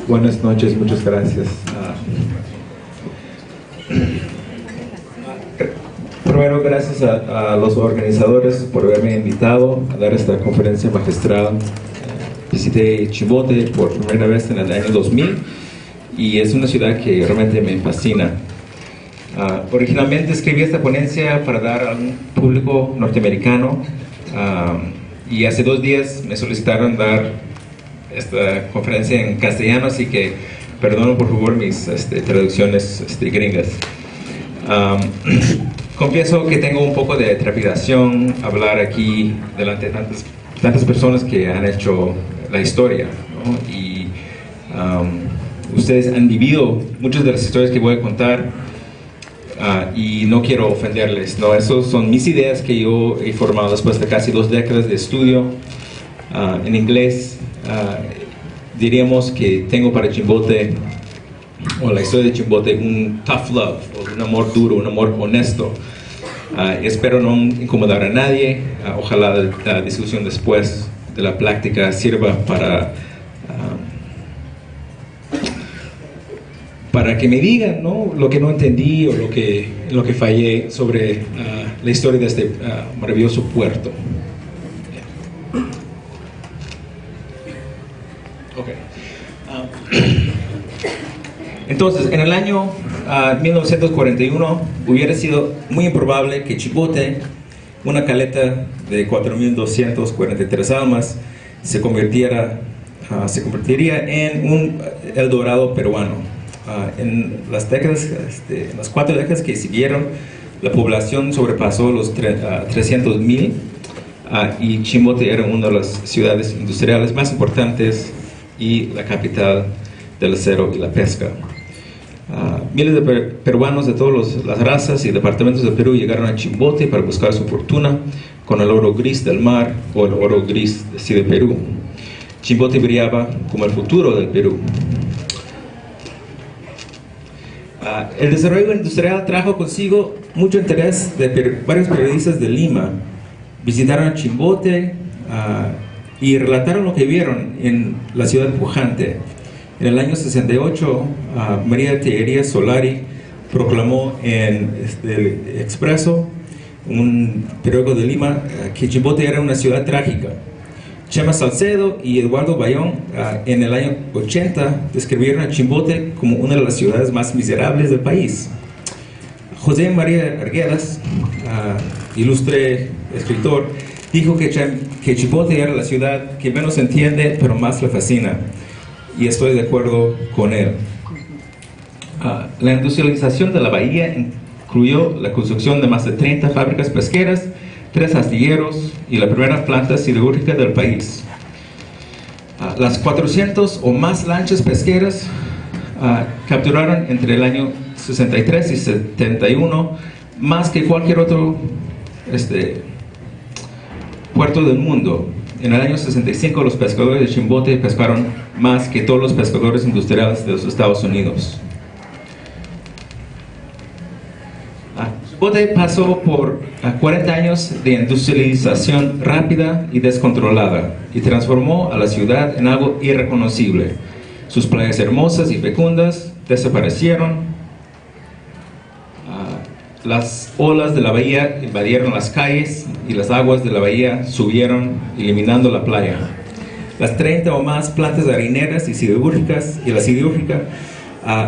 Buenas noches, muchas gracias. Primero, gracias a los organizadores por haberme invitado a dar esta conferencia magistral. Visité Chimbote por primera vez en el año 2000 y es una ciudad que realmente me fascina. Originalmente escribí esta ponencia para dar a un público norteamericano y hace 2 días me solicitaron dar esta conferencia en castellano, así que perdono por favor mis traducciones gringas. Confieso que tengo un poco de trepidación hablar aquí delante de tantas personas que han hecho la historia, ¿no? Y ustedes han vivido muchas de las historias que voy a contar y no quiero ofenderles, ¿no? Esas son mis ideas que yo he formado después de casi 2 décadas de estudio en inglés. Diríamos que tengo para Chimbote, o la historia de Chimbote, un tough love, o un amor duro, un amor honesto. Espero no incomodar a nadie. Ojalá la discusión después de la práctica sirva para que me digan, ¿no?, lo que no entendí o lo que fallé sobre la historia de este maravilloso puerto. Entonces, en el año 1941 hubiera sido muy improbable que Chimbote, una caleta de 4.243 almas, se convertiría en un Eldorado peruano. En las 4 décadas que siguieron, la población sobrepasó los 300.000 y Chimbote era una de las ciudades industriales más importantes y la capital del acero y la pesca. Miles de peruanos de todas las razas y departamentos del Perú llegaron a Chimbote para buscar su fortuna con el oro gris del mar o el oro gris de Perú. Chimbote brillaba como el futuro del Perú. El desarrollo industrial trajo consigo mucho interés de varios periodistas de Lima. Visitaron a Chimbote y relataron lo que vieron en la ciudad pujante. En el año 68, María Tellería Solari proclamó en el Expreso, un periódico de Lima, que Chimbote era una ciudad trágica. Chema Salcedo y Eduardo Bayón en el año 80 describieron a Chimbote como una de las ciudades más miserables del país. José María Arguedas, ilustre escritor, dijo que Chimbote era la ciudad que menos entiende pero más le fascina, y estoy de acuerdo con él. La industrialización de la bahía incluyó la construcción de más de 30 fábricas pesqueras, 3 astilleros y la primera planta siderúrgica del país. Las 400 o más lanchas pesqueras capturaron entre el año 63 y 71 más que cualquier otro puerto del mundo. En el año 65 los pescadores de Chimbote pescaron más que todos los pescadores industriales de los Estados Unidos. Chimbote pasó por 40 años de industrialización rápida y descontrolada y transformó a la ciudad en algo irreconocible. Sus playas hermosas y fecundas desaparecieron. Las olas de la bahía invadieron las calles y las aguas de la bahía subieron, eliminando la playa. Las 30 o más plantas harineras y siderúrgicas y la siderúrgica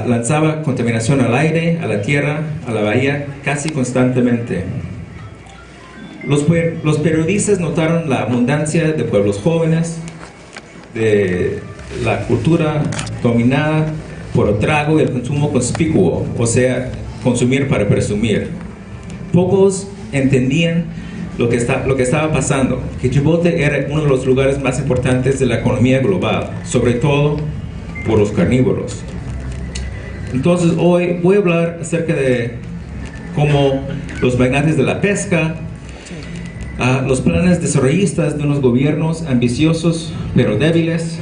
lanzaba contaminación al aire, a la tierra, a la bahía casi constantemente. Los periodistas notaron la abundancia de pueblos jóvenes, de la cultura dominada por el trago y el consumo conspicuo, o sea, consumir para presumir. Pocos entendían lo que estaba pasando, que Chimbote era uno de los lugares más importantes de la economía global, sobre todo por los carnívoros. Entonces hoy voy a hablar acerca de cómo los magnates de la pesca, los planes desarrollistas de unos gobiernos ambiciosos pero débiles,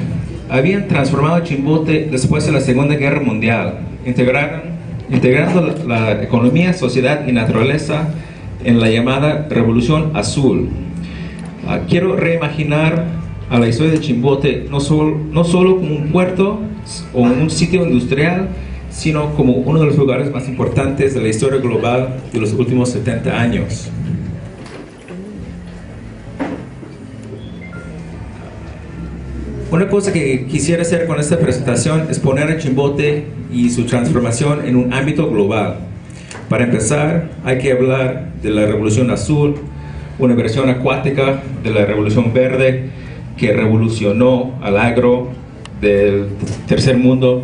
habían transformado Chimbote después de la Segunda Guerra Mundial, integrando la economía, sociedad y naturaleza en la llamada Revolución Azul. Quiero reimaginar a la historia de Chimbote no solo como un puerto o un sitio industrial, sino como uno de los lugares más importantes de la historia global de los últimos 70 años. Una cosa que quisiera hacer con esta presentación es poner a Chimbote y su transformación en un ámbito global. Para empezar, hay que hablar de la Revolución Azul, una versión acuática de la Revolución Verde que revolucionó al agro del tercer mundo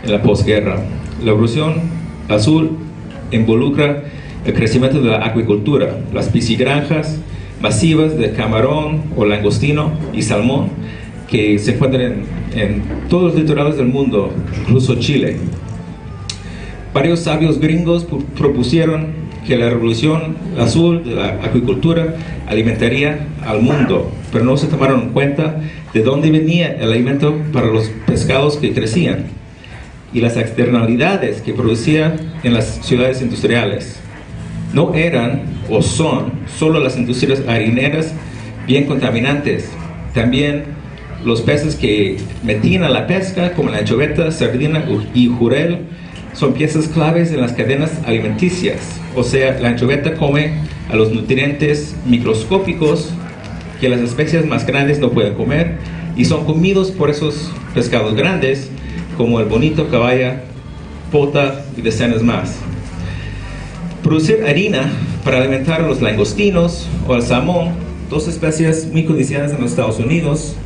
en la posguerra. La Revolución Azul involucra el crecimiento de la acuicultura, las piscigranjas masivas de camarón o langostino y salmón que se encuentran en todos los litorales del mundo, incluso Chile. Varios sabios gringos propusieron que la Revolución Azul de la acuicultura alimentaría al mundo, pero no se tomaron en cuenta de dónde venía el alimento para los pescados que crecían y las externalidades que producía en las ciudades industriales. No eran o son solo las industrias harineras bien contaminantes, también los peces que metían a la pesca, como la anchoveta, sardina y jurel, son piezas claves en las cadenas alimenticias. O sea, la anchoveta come a los nutrientes microscópicos que las especies más grandes no pueden comer y son comidos por esos pescados grandes, como el bonito, caballa, pota y decenas más. Producir harina para alimentar a los langostinos o al salmón, dos especies muy codiciadas en los Estados Unidos,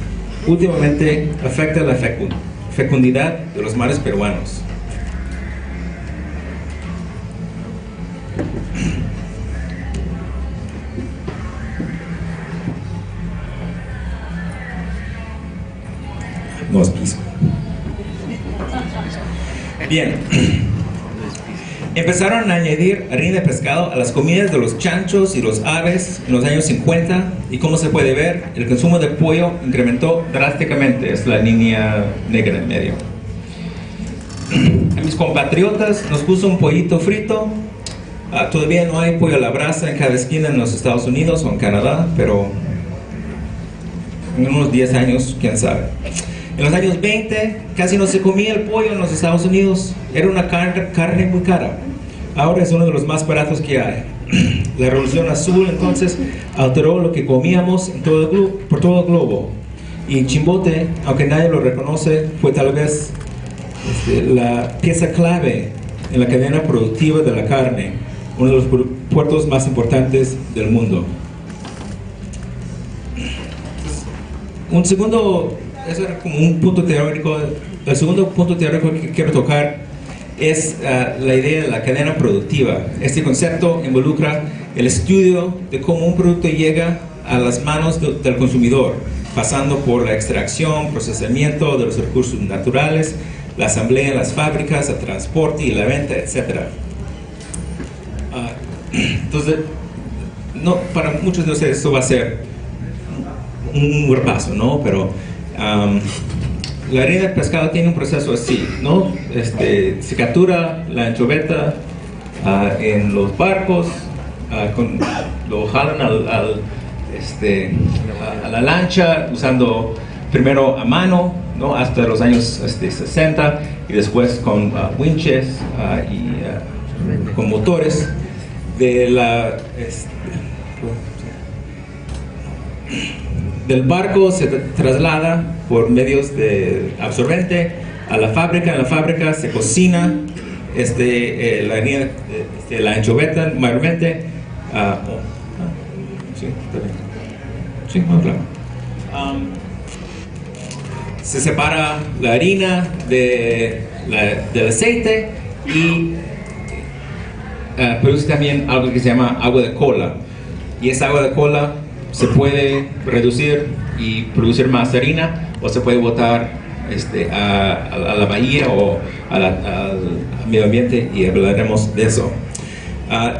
últimamente afecta la fecundidad de los mares peruanos. No es piso. Bien. Empezaron a añadir harina de pescado a las comidas de los chanchos y los aves en los años 50 y como se puede ver, el consumo de pollo incrementó drásticamente. Es la línea negra en medio. A mis compatriotas nos puso un pollito frito. Todavía no hay pollo a la brasa en cada esquina en los Estados Unidos o en Canadá, pero en unos 10 años, quién sabe. En los años 20 casi no se comía el pollo en los Estados Unidos, era una carne muy cara. Ahora es uno de los más baratos que hay. La Revolución Azul entonces alteró lo que comíamos por todo el globo. Y Chimbote, aunque nadie lo reconoce, fue tal vez la pieza clave en la cadena productiva de la carne, uno de los puertos más importantes del mundo. Eso era como un punto teórico. El segundo punto teórico que quiero tocar es la idea de la cadena productiva. Este concepto involucra el estudio de cómo un producto llega a las manos del consumidor, pasando por la extracción, procesamiento de los recursos naturales, la asamblea en las fábricas, el transporte y la venta, etc. Entonces, para muchos de ustedes esto va a ser un repaso, ¿no? Pero la harina de pescado tiene un proceso así, ¿no? Se captura la anchoveta en los barcos, lo jalan a la lancha usando primero a mano, ¿no? Hasta los años 60 y después con winches y con motores del barco se traslada por medios de absorbente a la fábrica. En la fábrica se cocina la harina, la anchoveta mayormente. Sí, claro. Se separa la harina del aceite y produce también algo que se llama agua de cola. Y esa agua de cola se puede reducir y producir más harina o se puede botar a la bahía o al medio ambiente y hablaremos de eso.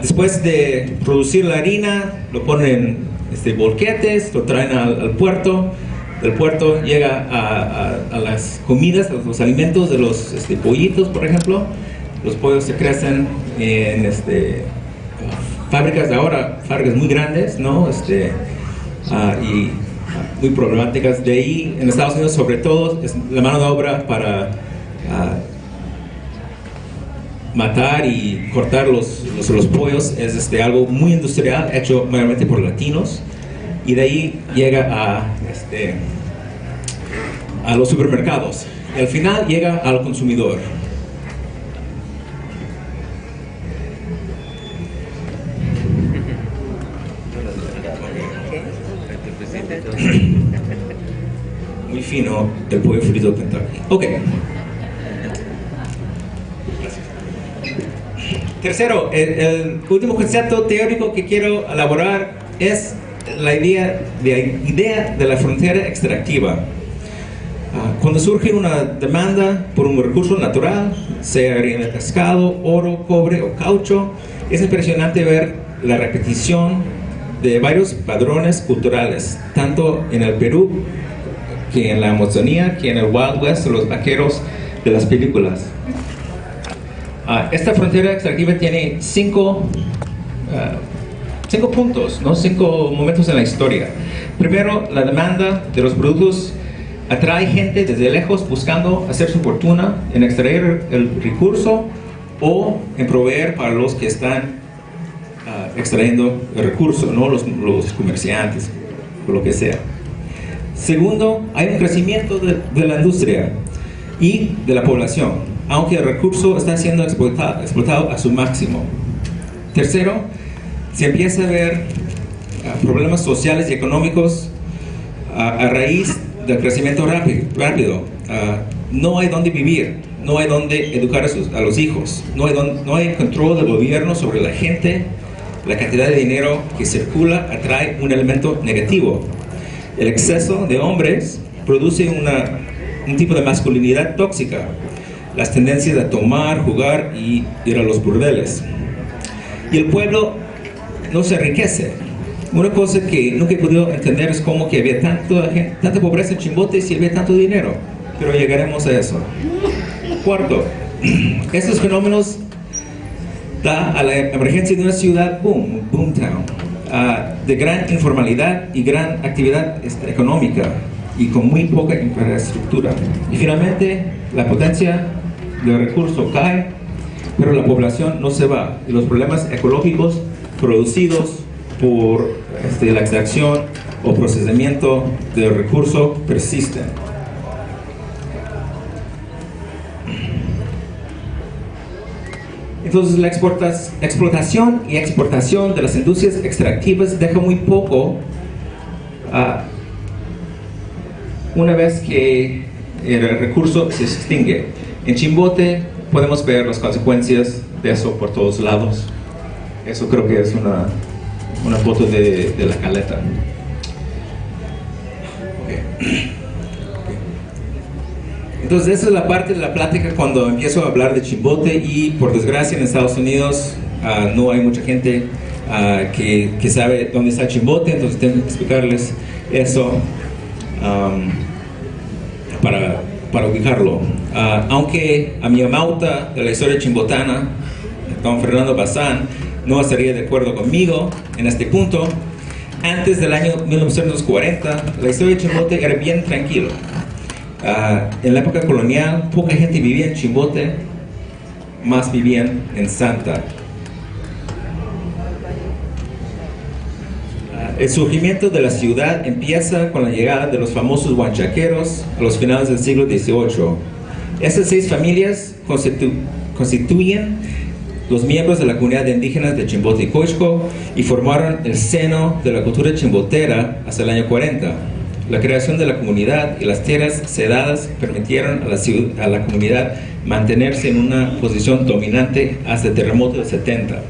Después de producir la harina, lo ponen en bolquetes, lo traen al puerto. Del puerto llega a las comidas, a los alimentos de los pollitos, por ejemplo. Los pollos se crecen en fábricas de ahora, fábricas muy grandes, ¿no? Y muy problemáticas. De ahí, en Estados Unidos, sobre todo, es la mano de obra para matar y cortar los pollos es algo muy industrial, hecho mayormente por latinos, y de ahí llega a los supermercados. Y al final llega al consumidor. Muy fino el pollo frito Kentucky. Ok. Tercero, el último concepto teórico que quiero elaborar es la idea de la frontera extractiva. Cuando surge una demanda por un recurso natural, sea harina de pescado, oro, cobre o caucho, es impresionante ver la repetición de varios padrones culturales, tanto en el Perú, que en la Amazonía, que en el Wild West, los vaqueros de las películas. Esta frontera extractiva tiene cinco puntos, ¿no? 5 momentos en la historia. Primero, la demanda de los productos atrae gente desde lejos buscando hacer su fortuna en extraer el recurso o en proveer para los que están extrayendo el recurso, ¿no? Los comerciantes, o lo que sea. Segundo, hay un crecimiento de la industria y de la población, aunque el recurso está siendo explotado a su máximo. Tercero, se empieza a ver problemas sociales y económicos a raíz del crecimiento rápido. No hay dónde vivir, no hay dónde educar a los hijos, no hay control del gobierno sobre la gente. La cantidad de dinero que circula atrae un elemento negativo. El exceso de hombres produce un tipo de masculinidad tóxica, las tendencias a tomar, jugar y ir a los burdeles. Y el pueblo no se enriquece. Una cosa que nunca he podido entender es cómo que había tanta pobreza en Chimbote si había tanto dinero, pero llegaremos a eso. Cuarto, estos fenómenos da a la emergencia de una ciudad boomtown, de gran informalidad y gran actividad económica y con muy poca infraestructura. Y finalmente, la potencia del recurso cae, pero la población no se va. Y los problemas ecológicos producidos por la extracción o procesamiento del recurso persisten. Entonces la explotación y exportación de las industrias extractivas deja muy poco una vez que el recurso se extingue. En Chimbote podemos ver las consecuencias de eso por todos lados. Eso creo que es una foto de la caleta. Okay. Entonces esa es la parte de la plática cuando empiezo a hablar de Chimbote, y por desgracia en Estados Unidos no hay mucha gente que sabe dónde está Chimbote, entonces tengo que explicarles eso para ubicarlo. Aunque a mi amauta de la historia chimbotana, don Fernando Bazán, no estaría de acuerdo conmigo en este punto, antes del año 1940 la historia de Chimbote era bien tranquilo. En la época colonial, poca gente vivía en Chimbote, más vivían en Santa. El surgimiento de la ciudad empieza con la llegada de los famosos huanchaqueros a los finales del siglo XVIII. Estas 6 familias constituyen los miembros de la comunidad de indígenas de Chimbote y Coixco y formaron el seno de la cultura chimbotera hasta el año 40. La creación de la comunidad y las tierras cedadas permitieron a la comunidad mantenerse en una posición dominante hasta el terremoto del 70.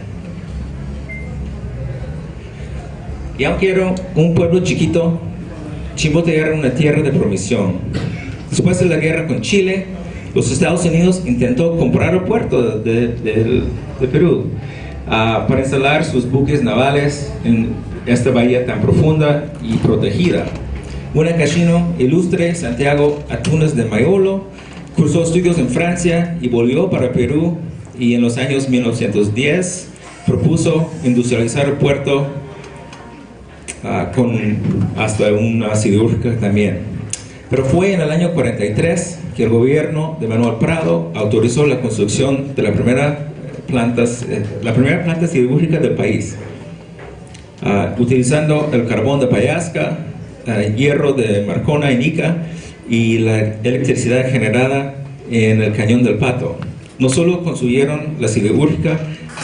Y aunque era un pueblo chiquito, Chimbote era una tierra de provisión. Después de la guerra con Chile, los Estados Unidos intentó comprar el puerto de Perú para instalar sus buques navales en esta bahía tan profunda y protegida. Un campesino ilustre, Santiago Atunes de Mayolo, cursó estudios en Francia y volvió para Perú, y en los años 1910 propuso industrializar el puerto con hasta una siderúrgica también. Pero fue en el año 43 que el gobierno de Manuel Prado autorizó la construcción de la primera planta siderúrgica del país, utilizando el carbón de Payasca, hierro de Marcona y Nica y la electricidad generada en el Cañón del Pato. No solo construyeron la siderúrgica,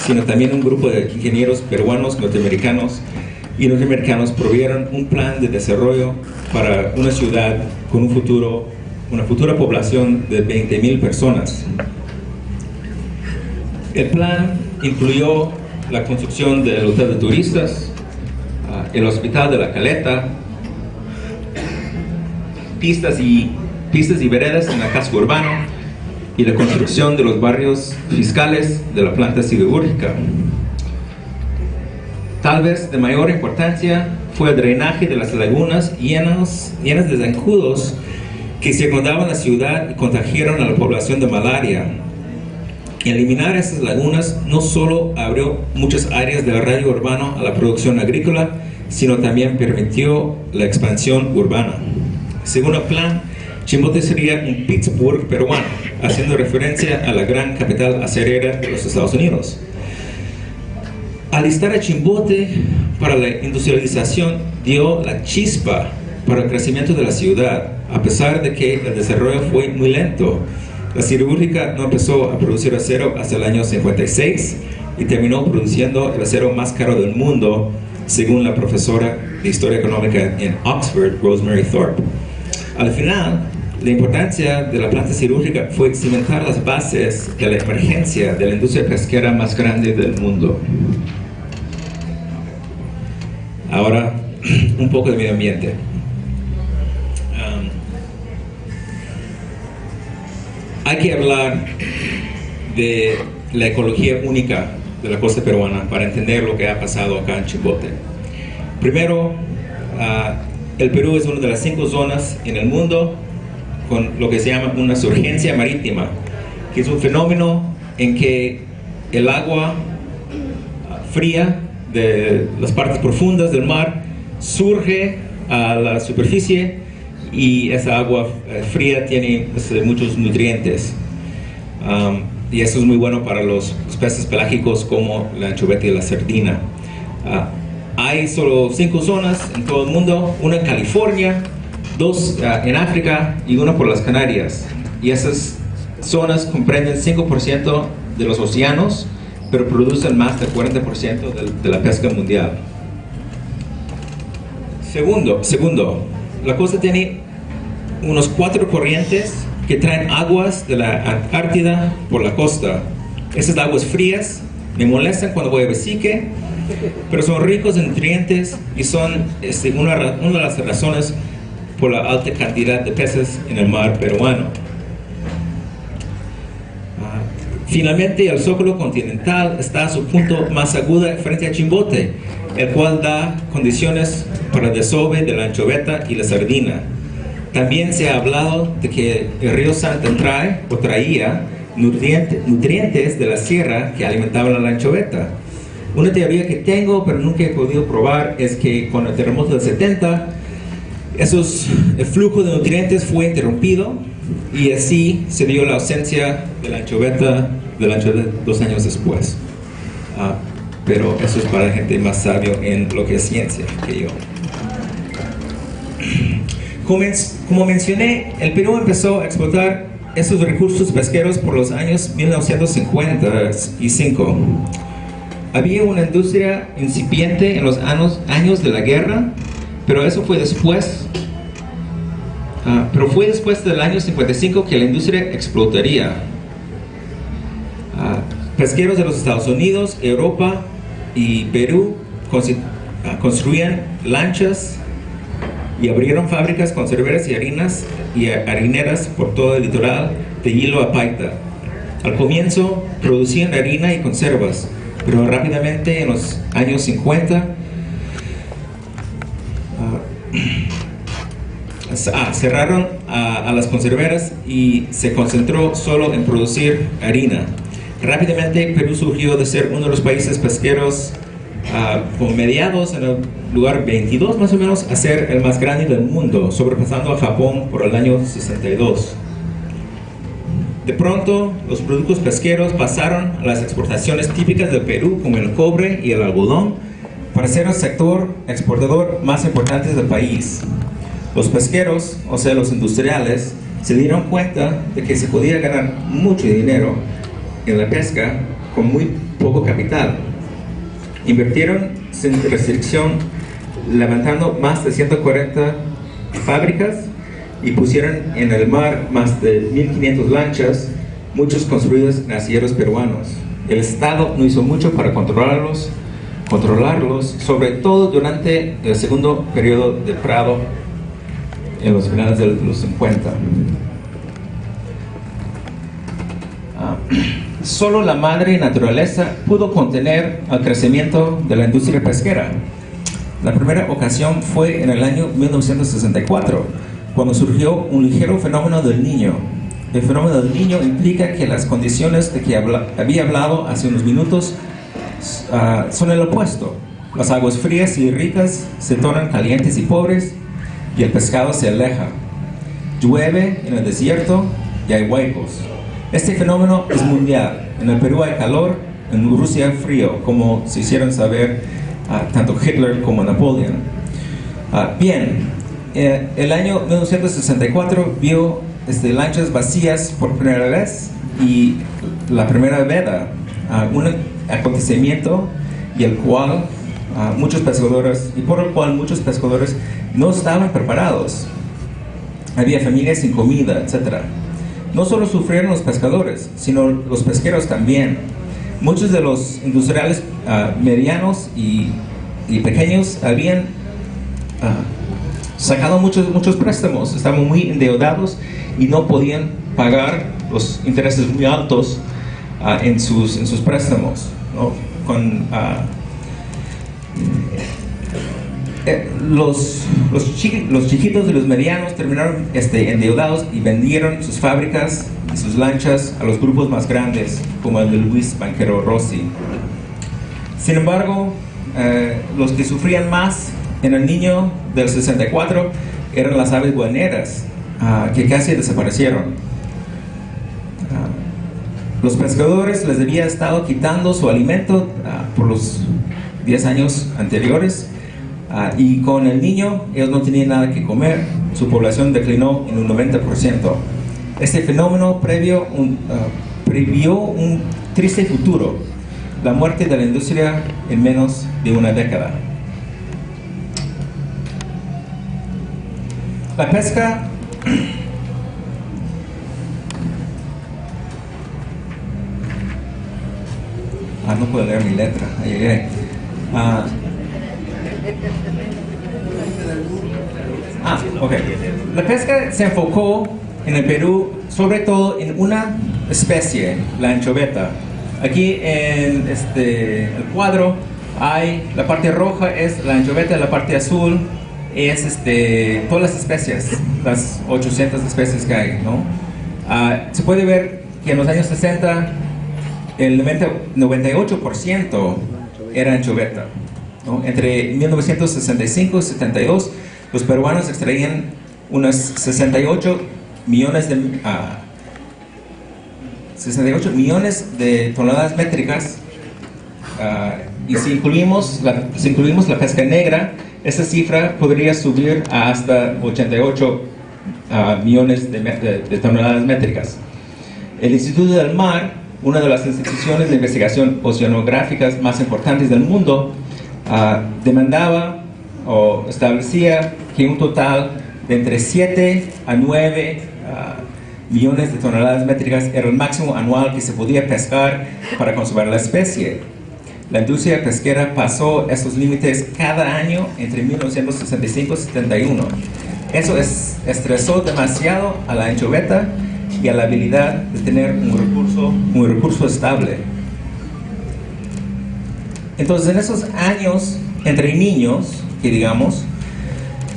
sino también un grupo de ingenieros peruanos, norteamericanos provieron un plan de desarrollo para una ciudad con una futura población de 20,000 personas. El plan incluyó la construcción del hotel de turistas, el hospital de la Caleta, pistas y veredas en la casco urbano y la construcción de los barrios fiscales de la planta siderúrgica. Tal vez de mayor importancia fue el drenaje de las lagunas llenas de zancudos que circundaban la ciudad y contagiaron a la población de malaria. Eliminar esas lagunas no solo abrió muchas áreas del radio urbano a la producción agrícola, sino también permitió la expansión urbana. Según el plan, Chimbote sería un Pittsburgh peruano, haciendo referencia a la gran capital acerera de los Estados Unidos. Alistar a Chimbote para la industrialización dio la chispa para el crecimiento de la ciudad, a pesar de que el desarrollo fue muy lento. La siderúrgica no empezó a producir acero hasta el año 56 y terminó produciendo el acero más caro del mundo, según la profesora de Historia Económica en Oxford, Rosemary Thorpe. Al final, la importancia de la planta siderúrgica fue cimentar las bases de la emergencia de la industria pesquera más grande del mundo. Ahora, un poco de medio ambiente. Hay que hablar de la ecología única de la costa peruana para entender lo que ha pasado acá en Chimbote. Primero, el Perú es una de las 5 zonas en el mundo con lo que se llama una surgencia marítima, que es un fenómeno en que el agua fría de las partes profundas del mar surge a la superficie y esa agua fría tiene muchos nutrientes. Y eso es muy bueno para los peces pelágicos como la anchoveta y la sardina. Hay solo 5 zonas en todo el mundo, una en California, 2 en África y una por las Canarias. Y esas zonas comprenden 5% de los océanos, pero producen más del 40% de la pesca mundial. Segundo, la costa tiene unos 4 corrientes que traen aguas de la Antártida por la costa. Esas aguas frías me molestan cuando voy a Besique, pero son ricos en nutrientes y son una de las razones por la alta cantidad de peces en el mar peruano. Finalmente, el zócalo continental está a su punto más agudo frente a Chimbote, el cual da condiciones para el desove de la anchoveta y la sardina. También se ha hablado de que el río Santa traía nutrientes de la sierra que alimentaban a la anchoveta. Una teoría que tengo, pero nunca he podido probar, es que con el terremoto del 70, el flujo de nutrientes fue interrumpido y así se dio la ausencia de la anchoveta 2 años después. Pero eso es para la gente más sabio en lo que es ciencia que yo. Como mencioné, el Perú empezó a explotar esos recursos pesqueros por los años 1955. Había una industria incipiente en los años de la guerra, pero eso fue después. Pero fue después del año 55 que la industria explotaría. Pesqueros de los Estados Unidos, Europa y Perú construían lanchas y abrieron fábricas conserveras y harineras por todo el litoral de Hilo a Paita. Al comienzo producían harina y conservas, pero rápidamente en los años 50 cerraron a las conserveras y se concentró solo en producir harina. Rápidamente Perú surgió de ser uno de los países pesqueros con mediados en el lugar 22 más o menos a ser el más grande del mundo, sobrepasando a Japón por el año 62. De pronto, los productos pesqueros pasaron a las exportaciones típicas del Perú, como el cobre y el algodón, para ser el sector exportador más importante del país. Los pesqueros, o sea, los industriales, se dieron cuenta de que se podía ganar mucho dinero en la pesca con muy poco capital. Invirtieron sin restricción, levantando más de 140 fábricas y pusieron en el mar más de 1.500 lanchas, muchos construidos en astilleros peruanos. El Estado no hizo mucho para controlarlos, sobre todo durante el segundo periodo de Prado, en los finales de los 50. Solo la madre naturaleza pudo contener el crecimiento de la industria pesquera. La primera ocasión fue en el año 1964, cuando surgió un ligero fenómeno del Niño. El fenómeno del Niño implica que las condiciones de que había hablado hace unos minutos son el opuesto. Las aguas frías y ricas se tornan calientes y pobres, y el pescado se aleja. Llueve en el desierto y hay huecos. Este fenómeno es mundial. En el Perú hay calor, en Rusia hay frío, como se hicieron saber tanto Hitler como Napoleón. El año 1964 vio lanchas vacías por primera vez, y la primera veda, un acontecimiento y el cual muchos pescadores no estaban preparados. Había familias sin comida, etc. No solo sufrieron los pescadores, sino los pesqueros también. Muchos de los industriales medianos y pequeños habían sacado muchos préstamos, estaban muy endeudados y no podían pagar los intereses muy altos en sus préstamos, ¿no? Los chiquitos y los medianos terminaron endeudados y vendieron sus fábricas y sus lanchas a los grupos más grandes, como el de Luis Banquero Rossi. Sin embargo, los que sufrían más en el Niño del 64 eran las aves guaneras, que casi desaparecieron. Los pescadores les había estado quitando su alimento por los 10 años anteriores, y con el Niño ellos no tenían nada que comer. Su población declinó en un 90%. Este fenómeno previó un triste futuro: la muerte de la industria en menos de una década. La pesca no puedo leer mi letra. Okay. La pesca se enfocó en el Perú sobre todo en una especie, la anchoveta. Aquí en el cuadro hay la parte roja es la anchoveta, la parte azul es todas las especies, las 800 especies que hay, ¿no? Se puede ver que en los años 60 el 98% era anchoveta, ¿no? Entre 1965 y 72 los peruanos extraían unas 68 millones de toneladas métricas, y si incluimos la pesca negra, esta cifra podría subir a hasta 88 millones de toneladas métricas. El Instituto del Mar, una de las instituciones de investigación oceanográficas más importantes del mundo, demandaba o establecía que un total de entre 7 a 9 millones de toneladas métricas era el máximo anual que se podía pescar para conservar la especie. La industria pesquera pasó estos límites cada año entre 1965 y 71. Eso estresó demasiado a la anchoveta y a la habilidad de tener un recurso estable. Entonces, en esos años entre niños, que digamos,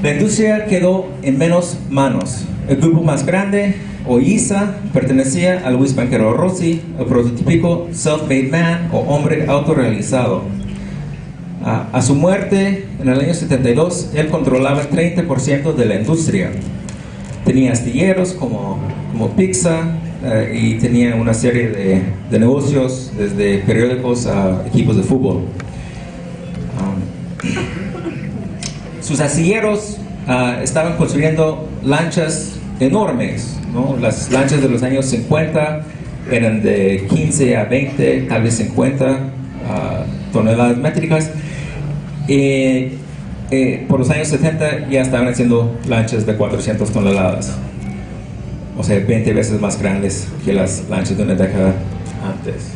la industria quedó en menos manos. El grupo más grande, OISA, pertenecía a Luis Banquero Rossi, el prototípico self-made man o hombre autorrealizado. A su muerte, en el año 72, él controlaba el 30% de la industria. Tenía astilleros como Pizza y tenía una serie de negocios, desde periódicos a equipos de fútbol. Sus astilleros estaban construyendo lanchas enormes, ¿no? Las lanchas de los años 50 eran de 15 a 20, tal vez 50 toneladas métricas. Por los años 70 ya estaban haciendo lanchas de 400 toneladas, o sea, 20 veces más grandes que las lanchas de una década antes.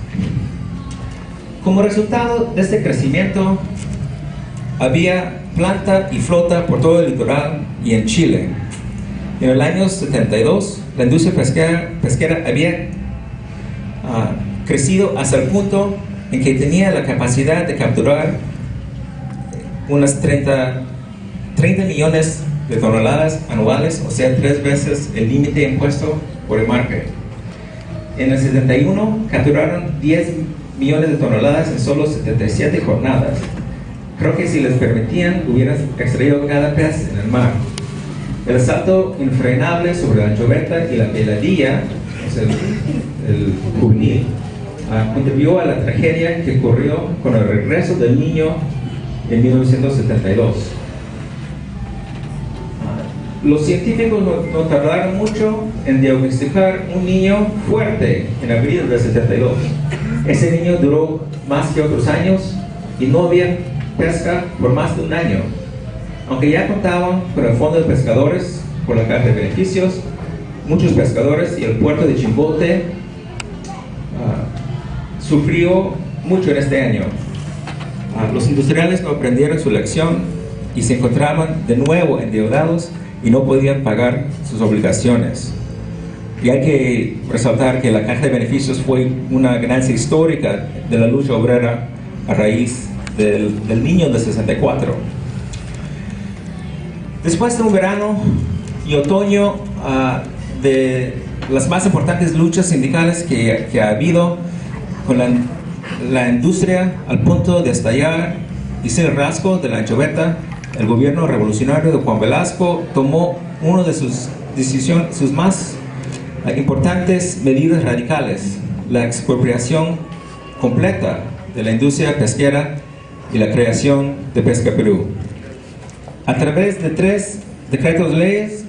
Como resultado de este crecimiento, había planta y flota por todo el litoral y en Chile. En el año 72, la industria pesquera había crecido hasta el punto en que tenía la capacidad de capturar unas 30 millones de toneladas anuales, o sea, 3 veces el límite impuesto por el market. En el 71 capturaron 10 millones de toneladas en solo 77 jornadas. Creo que si les permitían, hubieran extraído cada pez en el mar. El salto infrenable sobre la anchoveta y la peladilla, o sea, el juvenil, contribuyó a la tragedia que ocurrió con el regreso del niño en 1972. Los científicos no tardaron mucho en diagnosticar un niño fuerte en abril del 72. Ese niño duró más que otros años y no había pesca por más de un año. Aunque ya contaban con el Fondo de Pescadores por la Carta de Beneficios, muchos pescadores y el puerto de Chimbote sufrió mucho en este año. Los industriales no aprendieron su lección y se encontraban de nuevo endeudados y no podían pagar sus obligaciones. Y hay que resaltar que la Caja de Beneficios fue una ganancia histórica de la lucha obrera a raíz del niño de 64. Después de un verano y otoño de las más importantes luchas sindicales que ha habido, con la industria al punto de estallar y ser rasgo de la anchoveta, el gobierno revolucionario de Juan Velasco tomó una de sus más importantes medidas radicales: la expropiación completa de la industria pesquera y la creación de Pesca Perú. A través de 3 decretos leyes,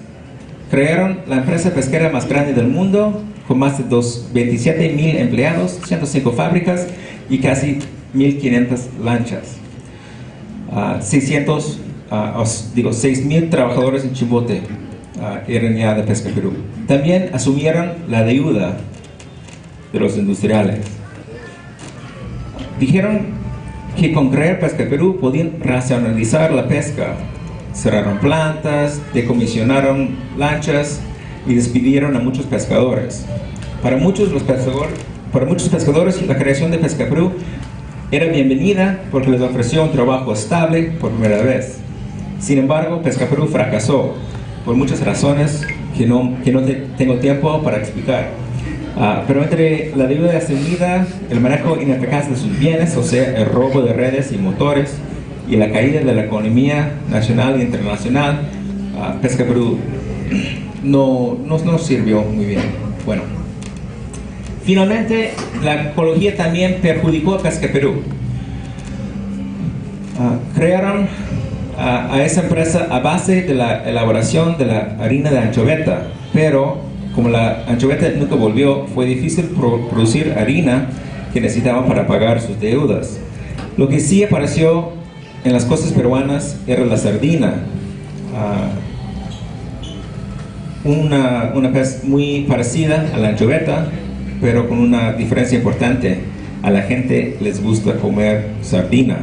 crearon la empresa pesquera más grande del mundo, con más de 27,000 empleados, 105 fábricas y casi 1,500 lanchas. 6,000 trabajadores en Chimbote eran ya de Pesca Perú. También asumieron la deuda de los industriales. Dijeron que con crear Pesca Perú podían racionalizar la pesca. Cerraron plantas, decomisionaron lanchas y despidieron a muchos pescadores. Para muchos pescadores, la creación de Pesca Perú era bienvenida porque les ofreció un trabajo estable por primera vez. Sin embargo, Pesca Perú fracasó por muchas razones que no tengo tiempo para explicar. Pero entre la deuda asumida, el manejo ineficaz de sus bienes, o sea, el robo de redes y motores, y la caída de la economía nacional e internacional, Pesca Perú no sirvió muy bien. Bueno, finalmente, la ecología también perjudicó a Pesca Perú. Crearon a esa empresa a base de la elaboración de la harina de anchoveta, pero como la anchoveta nunca volvió, fue difícil producir harina que necesitaban para pagar sus deudas. Lo que sí apareció en las costas peruanas era la sardina, una pez muy parecida a la anchoveta, pero con una diferencia importante: a la gente les gusta comer sardina,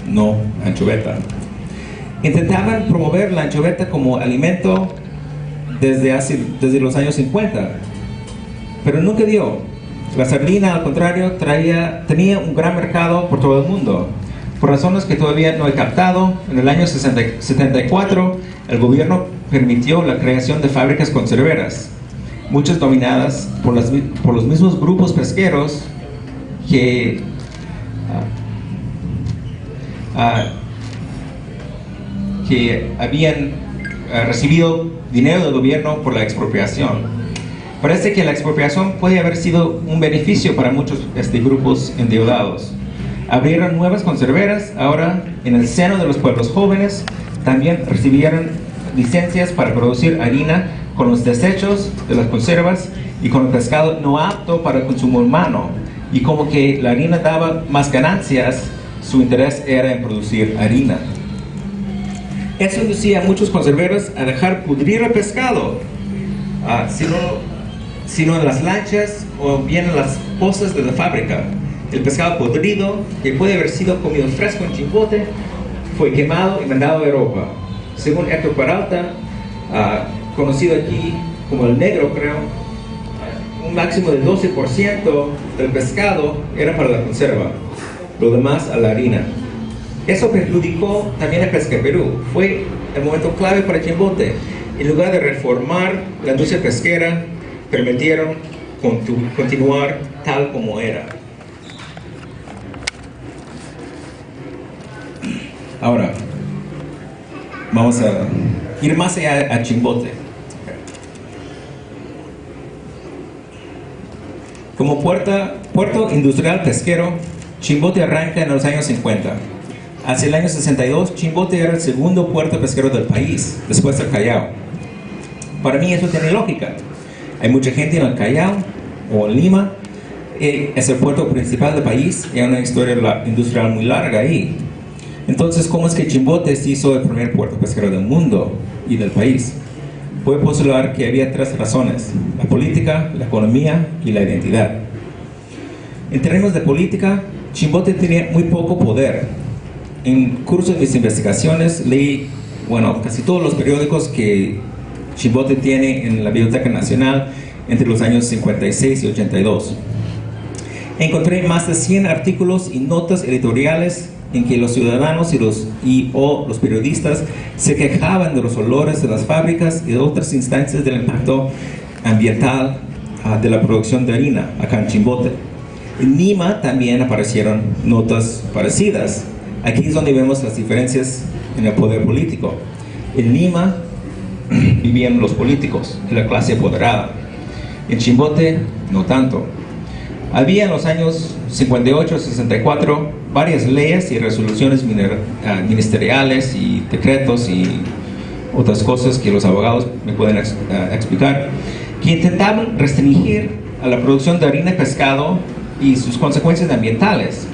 no anchoveta. Intentaban promover la anchoveta como alimento desde los años 50, pero nunca dio. La sardina, al contrario, tenía un gran mercado por todo el mundo. Por razones que todavía no he captado, en el año 74, el gobierno permitió la creación de fábricas conserveras, muchas dominadas por los mismos grupos pesqueros que que habían recibido dinero del gobierno por la expropiación. Parece que la expropiación puede haber sido un beneficio para muchos grupos endeudados. Abrieron nuevas conserveras, ahora en el seno de los pueblos jóvenes también recibieron licencias para producir harina con los desechos de las conservas y con el pescado no apto para el consumo humano. Y como que la harina daba más ganancias, su interés era en producir harina. Eso inducía a muchos conserveros a dejar pudrir el pescado, sino en las lanchas o bien en las pozas de la fábrica. El pescado podrido, que puede haber sido comido fresco en Chimbote, fue quemado y mandado a Europa. Según Héctor Peralta, conocido aquí como el negro, creo, un máximo del 12% del pescado era para la conserva, lo demás a la harina. Eso perjudicó también a Pesca Perú. Fue el momento clave para Chimbote. En lugar de reformar la industria pesquera, permitieron continuar tal como era. Ahora, vamos a ir más allá a Chimbote. Como puerto industrial pesquero, Chimbote arranca en los años 50. Hacia el año 62, Chimbote era el segundo puerto pesquero del país, después del Callao. Para mí eso tiene lógica. Hay mucha gente en el Callao o en Lima. Es el puerto principal del país y hay una historia industrial muy larga ahí. Entonces, ¿cómo es que Chimbote se hizo el primer puerto pesquero del mundo y del país? Puedo postular que había tres razones: la política, la economía y la identidad. En términos de política, Chimbote tenía muy poco poder. En curso de mis investigaciones leí, casi todos los periódicos que Chimbote tiene en la Biblioteca Nacional entre los años 56 y 82. Encontré más de 100 artículos y notas editoriales en que los ciudadanos y los periodistas se quejaban de los olores de las fábricas y de otras instancias del impacto ambiental de la producción de harina acá en Chimbote. En Lima también aparecieron notas parecidas. Aquí es donde vemos las diferencias en el poder político. En Lima vivían los políticos y la clase apoderada. En Chimbote no tanto. Había en los años 58-64 varias leyes y resoluciones ministeriales y decretos y otras cosas que los abogados me pueden explicar, que intentaban restringir a la producción de harina y pescado y sus consecuencias ambientales.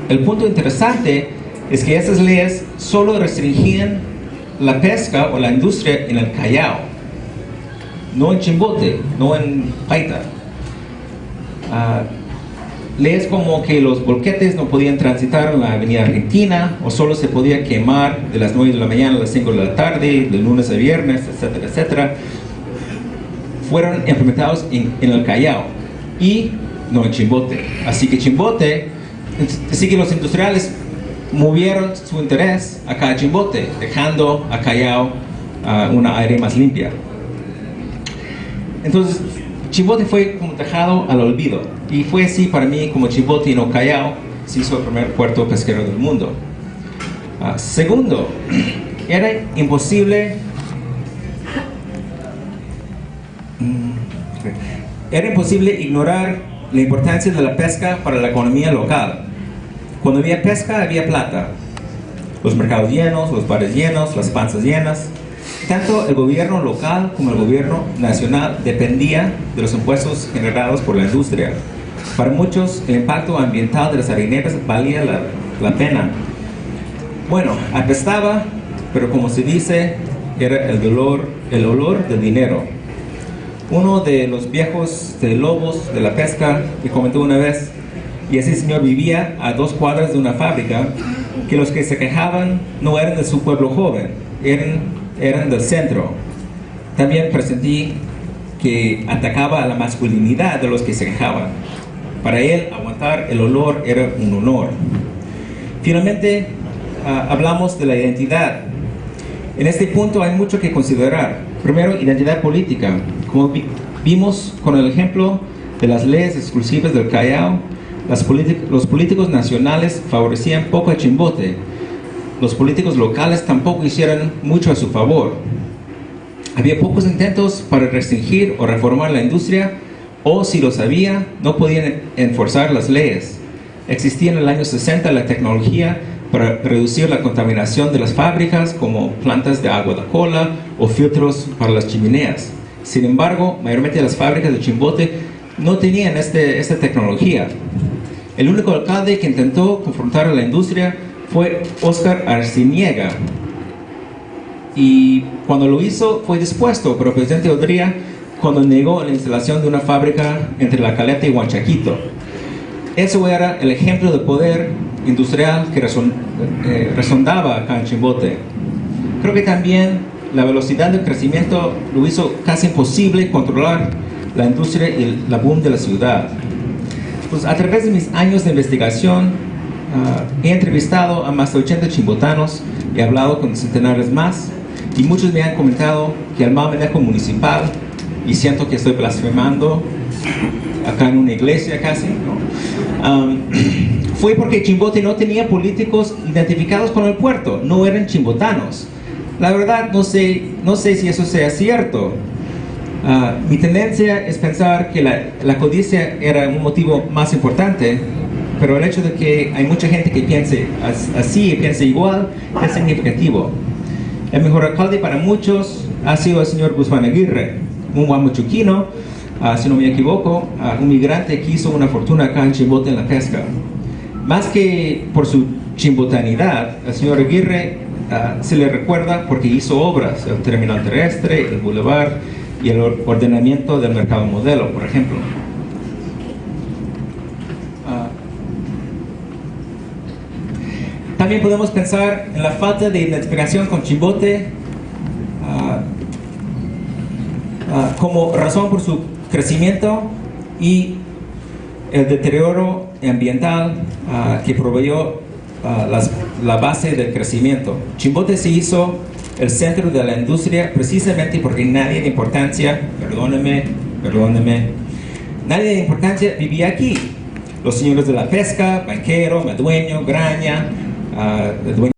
El punto interesante es que estas leyes solo restringían la pesca o la industria en el Callao, no en Chimbote, no en Paita. Leyes como que los bolquetes no podían transitar en la avenida Argentina, o solo se podía quemar de las 9 de la mañana a las 5 de la tarde, de lunes a viernes, etcétera, etcétera, fueron implementados en el Callao y no en Chimbote. Así que los industriales movieron su interés acá a Chimbote, dejando a Callao una área más limpia. Entonces, Chimbote fue como dejado al olvido, y fue así para mí como Chimbote y no Callao se hizo el primer puerto pesquero del mundo. Segundo, era imposible ignorar la importancia de la pesca para la economía local. Cuando había pesca, había plata. Los mercados llenos, los bares llenos, las panzas llenas. Tanto el gobierno local como el gobierno nacional dependía de los impuestos generados por la industria. Para muchos, el impacto ambiental de las harineras valía la pena. Apestaba, pero como se dice, era el olor del dinero. Uno de los viejos lobos de la pesca me comentó una vez, y ese señor vivía a 2 cuadras de una fábrica, que los que se quejaban no eran de su pueblo joven, eran del centro. También presentí que atacaba a la masculinidad de los que se quejaban. Para él, aguantar el olor era un honor. Finalmente, hablamos de la identidad. En este punto hay mucho que considerar. Primero, identidad política. Como vimos con el ejemplo de las leyes exclusivas del Callao, los políticos nacionales favorecían poco a Chimbote. los políticos locales tampoco hicieron mucho a su favor. Había pocos intentos para restringir o reformar la industria, o si lo sabía, no podían enforzar las leyes. Existía en el año 60 la tecnología para reducir la contaminación de las fábricas, como plantas de agua de cola o filtros para las chimeneas. Sin embargo, mayormente las fábricas de Chimbote no tenían esta tecnología. El único alcalde que intentó confrontar a la industria fue Óscar Arciniega, y cuando lo hizo fue dispuesto por el presidente Odría cuando negó la instalación de una fábrica entre La Caleta y Huanchaquito. Eso era el ejemplo de poder industrial que resondaba acá en Chimbote. Creo que también la velocidad del crecimiento lo hizo casi imposible controlar la industria y la boom de la ciudad. Pues a través de mis años de investigación, he entrevistado a más de 80 chimbotanos, he hablado con centenares más, y muchos me han comentado que el mal manejo municipal, y siento que estoy blasfemando acá en una iglesia casi, ¿no? Fue porque Chimbote no tenía políticos identificados con el puerto, no eran chimbotanos. La verdad no sé si eso sea cierto. Mi tendencia es pensar que la codicia era un motivo más importante, pero el hecho de que hay mucha gente que piense así y piense igual es significativo. El mejor alcalde para muchos ha sido el señor Guzmán Aguirre, un guamuchuquino, si no me equivoco, un migrante que hizo una fortuna acá en Chimbote en la pesca. Más que por su chimbotanidad, el señor Aguirre se le recuerda porque hizo obras, el terminal terrestre, el bulevar y el ordenamiento del mercado modelo, por ejemplo. También podemos pensar en la falta de identificación con Chimbote como razón por su crecimiento y el deterioro ambiental que proveyó la base del crecimiento. Chimbote se hizo el centro de la industria precisamente porque nadie de importancia, perdóneme, nadie de importancia vivía aquí. Los señores de la pesca, banquero, madueño, graña, dueño